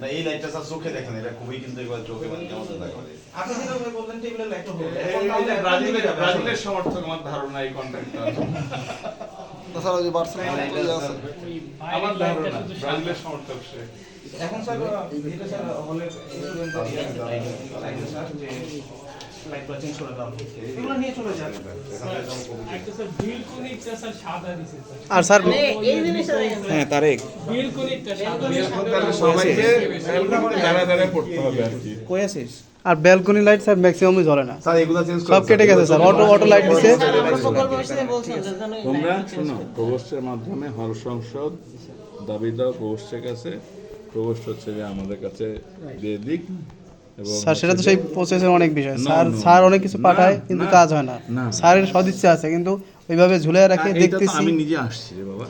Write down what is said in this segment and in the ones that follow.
না এই লাইটটা স্যার চোখে দেখেন, এটা খুবই কিন্তু এবার চোখে মানে কেমন লাগে। আপনি যেটা বললেন টেবিলের লাইট হবে, ব্রাজিলের সমর্থক আমার ধারণা এই কন্ট্রাক্টটা তাছাড়া ওই যে বার্সেলোনা আছে আমার ধারণা ব্রাজিলের সমর্থক সে। এখন স্যার এটা স্যার হলে স্যার যে লাইট চেঞ্জ করে দাও, এগুলো নিয়ে চলে যান। একটা স্যার বিলকুনিকটা স্যার সাদা দিছে স্যার। আর স্যার এই জিনিসটা হ্যাঁ তারেক বিলকুনিকটা সাদা এখন তাহলে সবাইকে দাঁড়া দাঁড়া পড়তে হবে আর কি। কই আছিস? আর ব্যালকনি লাইট স্যার ম্যাক্সিমামই জ্বলে না, স্যার এগুলো চেঞ্জ সব কেটে গেছে স্যার। অটো লাইট দিছে। আমরা প্রকল্প হিসেবে বলছেন যে যেন এই তোমরা light change শোনো, করে। প্রভোস্টের মাধ্যমে হল সংসদ দাবি দাও প্রভোস্টের কাছে, প্রভোস্ট হচ্ছে যে আমাদের কাছে দিয়ে দিক। এবং স্যার সেটা তো সেই প্রসেসের অনেক বিষয় স্যার, no, স্যার অনেক কিছু না, পাঠায় কিন্তু না, কাজ হয় না। না। স্যারের সদিচ্ছা আছে কিন্তু ওইভাবে ঝুলে রাখে এইটা তো দেখতেছি। আমি নিজে আসছি রে বাবা,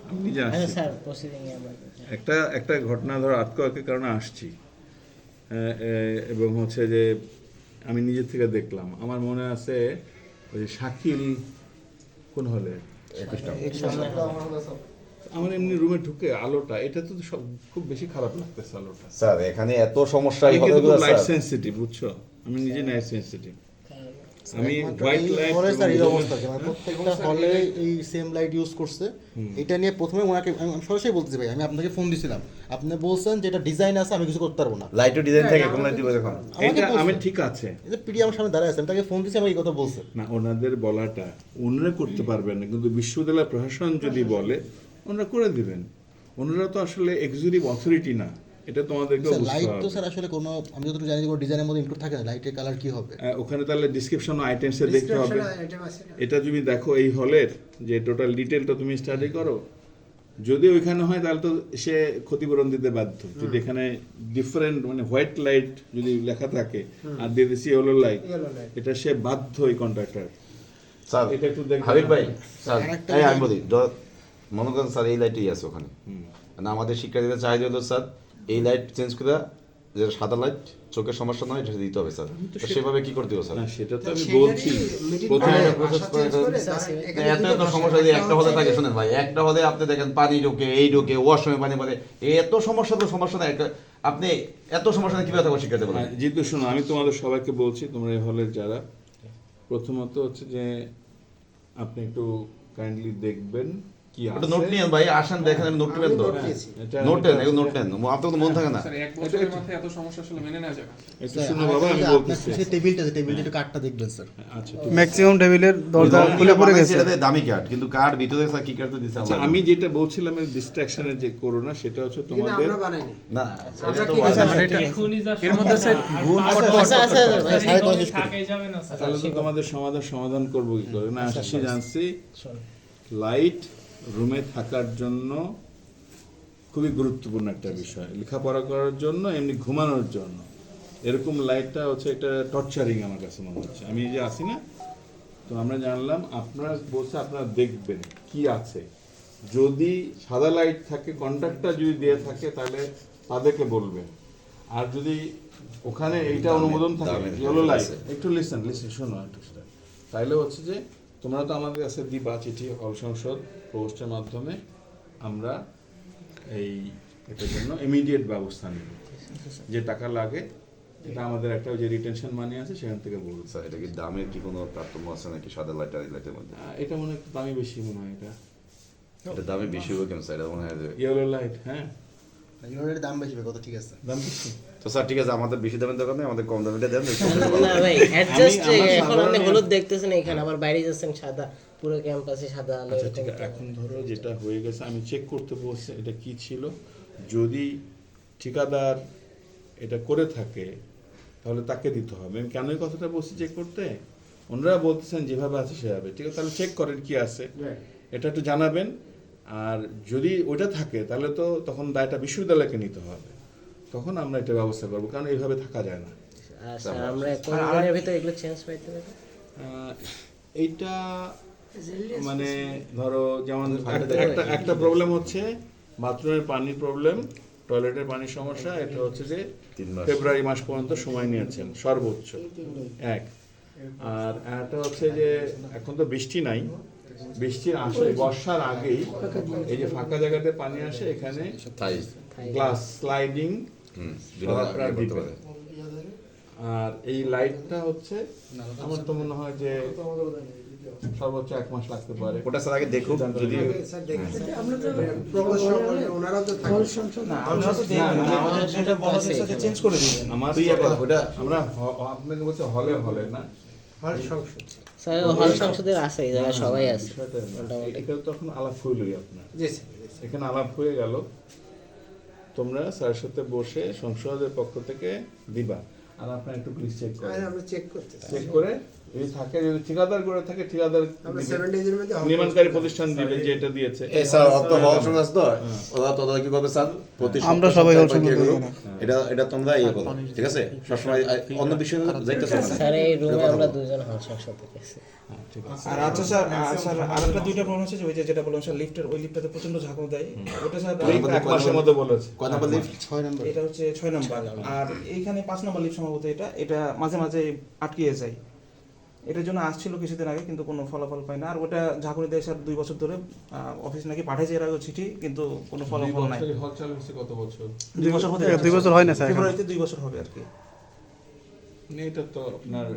আমি নিজে আচ্ছা আসছি। স্যার প্রসিডিং এ আমরা একটা ঘটনা ধরো আটকের কারণে আসছি, এবং হচ্ছে যে আমি নিজের থেকে দেখলাম। আমার মনে আছে ওই শাকিল কোন হলে আমার এমনি রুমে ঢুকে আলোটা, এটা তো সব খুব বেশি খারাপ লাগতেছে আলোটা। স্যার এখানে এত সমস্যা আমি হবে কিন্তু লাইট স্যার। সেনসিটিভ, বুঝছো? আমি নিজে লাইট সেনসিটিভ। আমি হোয়াইট লাইট মনে হয় স্যার এই অবস্থা কি মানে প্রত্যেকটা হলে এই সেম লাইট ইউজ করছে। এটা নিয়ে প্রথমে ওনাকে আমি সরাসরি বলতেছি ভাই, আমি আপনাকে ফোন দিছিলাম, আপনি বলছেন যে এটা ডিজাইন আছে, আমি কিছু করতে পারবো না। লাইটও ডিজাইন থাকে, কোন লাইট দিবে এখন? এটা আমি ঠিক আছে এই যে পিডি আমার সামনে দাঁড়ায় আছে, আমি তাকে ফোন দিছি, আমাকে এই কথা বলছে। না, ওনাদের বলাটা ওনারা করতে পারবেন না, কিন্তু বিশ্ববিদ্যালয় প্রশাসন যদি বলে ওনারা করে দিবেন। ওনারা তো আসলে এক্সিকিউটিভ অথরিটি না, এটা তোমাদেরকে স্যার বুঝতে লাইট তো হবে। স্যার আসলে কোনো, আমি যতটুকু জানি যে কোনো ডিজাইনের মধ্যে ইনক্লুড থাকে না, লাইটের কালার কি হবে। ওখানে তাহলে ডিসক্রিপশন আইটেমসে দেখতে হবে। এটা তুমি দেখো এই হলের যে টোটাল ডিটেলটা তুমি স্টাডি করো, যদি ওইখানে হয় তাহলে তো সে ক্ষতিপূরণ দিতে বাধ্য। যদি এখানে ডিফারেন্ট মানে হোয়াইট লাইট যদি লেখা থাকে আর দিয়ে দিচ্ছি ইয়েলো লাইট, এটা সে বাধ্য এই কন্ট্রাক্টর। স্যার এটা একটু দেখবেন। হাবিব ভাই, স্যার আরেকটা এই আমি বলি মনে করেন স্যার এই লাইটই আছে ওখানে, মানে আমাদের শিক্ষার্থীদের চাহিদা হলো স্যার এই লাইট চেঞ্জ করে যে সাদা লাইট চোখের সমস্যা নয় এটা দিতে হবে স্যার। তো সেভাবে কি করতে হবে স্যার? না, সেটা তো আমি বলছি প্রথমে। এত এত সমস্যা যদি একটা হলে থাকে, শুনেন ভাই, একটা হলে আপনি দেখেন পানি ঢোকে, এই ঢোকে, ওয়াশরুমে পানি পড়ে, এত সমস্যা তো সমস্যা না। আপনি এত সমস্যা না কিভাবে থাকবো শিক্ষার্থী বলেন? যেহেতু শোনো, আমি তোমাদের সবাইকে বলছি, তোমরা এই হলের যারা, প্রথমত হচ্ছে যে আপনি একটু কাইন্ডলি দেখবেন কি ওটা আছে। নোট নিয়েন ভাই, আসেন দেখেন, আমি নোট নেবেন তো, এটা- নোট নেন, এগুলো নোট নেন, আপনার তো মন থাকে না। স্যার এক বছরের মাথায় এত সমস্যা আসলে মেনে নেওয়া যাবে না। একটু শোনো বাবা, আমি আপনার বলতেছি। যে টেবিলটা আছে, টেবিলটা একটু কাঠটা দেখবেন স্যার। আচ্ছা, ঠিক আছে। ম্যাক্সিমাম টেবিলের দরজা খুলে পড়ে গেছে। এটাতে দামি কাঠ, কিন্তু কাঠ ভিতরে স্যার কি কাঠ দিচ্ছে আচ্ছা, আমি যেটা বলছিলাম ডিস্ট্রাকশনের যে করো না, সেটা হচ্ছে তোমাদের না, এটা তো এখনই যা এর মধ্যে স্যার আচ্ছা আচ্ছা ভাই সাড়ে দশ শেষ করি। থাকাই যাবে না স্যার। তাহলে তো তোমাদের সমাধান করবো কি করে? না, আসছি জানছি লাইট রুমে থাকার জন্য খুবই গুরুত্বপূর্ণ একটা বিষয়, লেখাপড়া করার জন্য, এমনি ঘুমানোর জন্য। এরকম লাইটটা হচ্ছে একটা টর্চারিং আমার কাছে মনে হচ্ছে। আমি যে আসি না, তো আমরা জানলাম আপনারা বলছে আপনারা দেখবেন কি আছে। যদি সাদা লাইট থাকে, কন্ট্রাক্টটা যদি দিয়ে থাকে, তাহলে তাদেরকে বলবেন। আর যদি ওখানে এইটা অনুমোদন থাকে ইয়েলো লাইট, একটু লিসেন শোনো একটু সেটা, তাইলে হচ্ছে যে তোমরা তো আমাদের কাছে দিবা চিঠি, হল সংসদ পোস্টের মাধ্যমে আমরা এটার জন্য ইমিডিয়েট ব্যবস্থা নেব। যে টাকা লাগে এটা আমাদের একটা যে রিটেনশন মানি আছে সেখান থেকে বলবো। স্যার এটা কি দামের কি কোনো তারতম্য আছে নাকি সাদা লাইট আর এই লাইটের মধ্যে? এটা মনে হয় একটু দামি বেশি মনে হয়। এটা দামে বেশি হবে কেন স্যার? এটা মনে হয় যে ইয়েলো লাইট, হ্যাঁ ইউনিটের দাম বেশি হবে, কথা ঠিক আছে। দাম বেশি। তো স্যার ঠিক আছে, আমাদের বেশি দামের দোকানে আমাদের কম দামেটা দেন। না ভাই অ্যাডজাস্ট আমার এখন আপনি সাধারণ- হলুদ দেখতেছেন এখানে, আবার বাইরে যাচ্ছেন সাদা, পুরো ক্যাম্পাসে সাদা আলো আচ্ছা এরকম ঠিক আছে, তো। এখন ধরো যেটা হয়ে গেছে আমি চেক করতে বলছি এটা কি ছিল। যদি ঠিকাদার এটা করে থাকে তাহলে তাকে দিতে হবে। আমি কেন এই কথাটা বলছি চেক করতে? ওনারা বলতেছেন যেভাবে আছে সেভাবে, ঠিক আছে, তাহলে চেক করেন কি আছে, এটা একটু জানাবেন। আর যদি ওইটা থাকে তাহলে তো তখন দায়টা বিশ্ববিদ্যালয়কে নিতে হবে, তখন আমরা এটা ব্যবস্থা করবো, কারণ এইভাবে থাকা যায় না। আচ্ছা আমরা কোন দিনের ভিতরে এগুলো চেঞ্জ পাইতে পারি? এইটা মানে ধরো যেমন একটা প্রবলেম হচ্ছে বাথরুমের পানির প্রবলেম, টয়লেটের পানির সমস্যা। এটা হচ্ছে যে 3 মাস। ফেব্রুয়ারি মাস পর্যন্ত সময় নিয়েছেন সর্বোচ্চ এক। আর একটা হচ্ছে যে এখন তো বৃষ্টি নাই, বৃষ্টির আসে বর্ষার আগেই এই যে ফাঁকা জায়গাতে পানি আসে, এখানে তাই গ্লাস স্লাইডিং আপনার দিবে। আর এই লাইটটা হচ্ছে আমার তো মনে হয় যে সর্বোচ্চ 1 মাস লাগতে পারে। ওটা স্যার আগে দেখুন যদি চেঞ্জ করে দিবেন। আমার তুই একবার ওটা আমরা আপনাকে বলছি হলে হলে না স্যার হল সংসদের আছে এই জায়গায় সবাই আছে বিষয়টা না। মোটামুটি। এখানে তখন আলাপ হইলই আপনার এখানে আলাপ হয়ে গেল, তোমরা স্যারের সাথে বসে সংসদের পক্ষ থেকে দিবা, আর আপনার একটু প্লিজ চেক করেন, আমরা চেক করতে চেক করে যদি থাকে, যদি ঠিকাদার করে থাকে ঠিকাদার আমরা দিবে। 7 ডেজের মধ্যে নির্মাণকারী প্রতিষ্ঠান দিবে যে এটা দিয়েছে। এই স্যার অত হওয়া সঙ্গে আছে তো ওরা তদারকি করবে স্যার প্রতি আমরা সপ্তাহে সবাই হল সপ্তাহে সংসদে এগুলো। এখানে। এটা তোমরা ইয়ে করো ঠিক আছে, সবসময় অন্য বিষয়ে যাইতেছো না। স্যার এই রুমে আমরা দুজন হল সংসদ থেকে আছি। আর আচ্ছা স্যার স্যার আরেকটা দুইটা প্রবলেম হচ্ছে যে ওই যে যেটা বললাম স্যার লিফটের ওই লিফটটাতে প্রচন্ড ঝাঁকুনি দেয় ওটা স্যার ওই 1 মাসের মধ্যে বলেছে। কয় নাম্বার লিফট? 6 নম্বর। এটা হচ্ছে 6 নম্বর আর এইখানে 5 নম্বর লিফট সম্ভবত এটা মাঝে মাঝে আটকিয়ে যায়। এটার জন্য আসছিল কিছুদিন আগে কিন্তু কোনো ফলাফল পায় না। আর ওটা ঝাঁকুনি দেয় স্যার 2 বছর ধরে অফিস নাকি পাঠাইছে এর আগে চিঠি কিন্তু কোনো ফলাফল নাই। হল চালু হচ্ছে কত বছর? 2 বছর হতে 2 বছর হয় না স্যার এখন। ফেব্রুয়ারিতে 2 বছর হবে আর কি। মানে এটা তো আপনার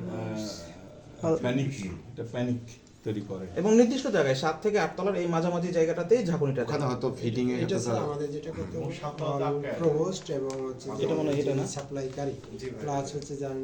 প্যানিক, এটা প্যানিক তৈরি করে। এবং নির্দিষ্ট জায়গায় 7 থেকে 8 তলার এই মাঝামাঝি জায়গাটাতেই ঝাঁকুনিটা ওখানে দেয়। হয়তো ফিটিং এ এটা স্যার আমাদের যেটা করতে হবে প্রভোস্ট এবং হচ্ছে এটা মনে হয় এটা না? সাপ্লাইকারী প্লাস হচ্ছে যারা